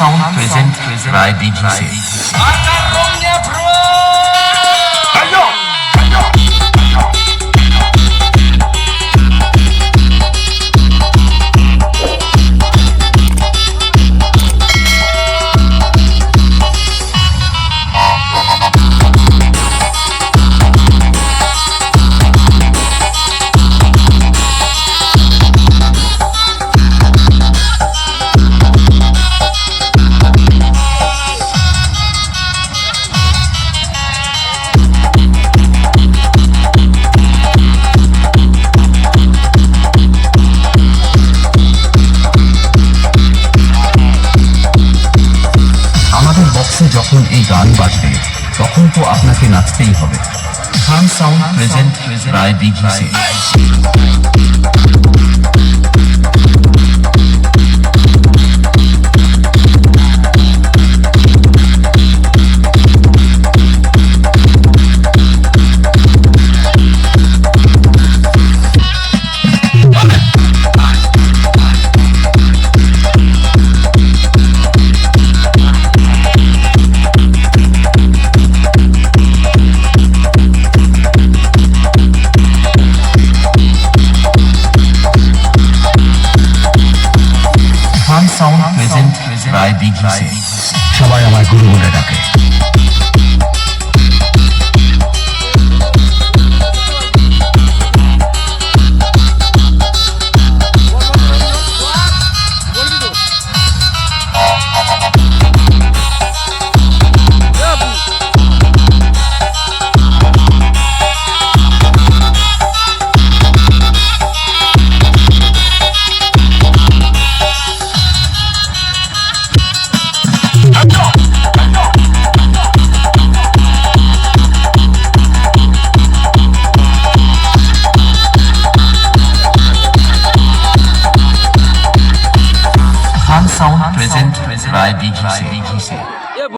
Sound present রায় বিঘিসে। যখন এই গান বাজবে তখন তো আপনাকে নাচতেই হবে। খান সাউন্ড প্রেজেন্ট রায় বিঘিসে। সাউন্ড প্রেজেন্ট রায় বিঘিসে। সবাই আমার গুরু বলে ডাকে। সাউন্ড প্রেজেন্ট রায় বিঘিসে।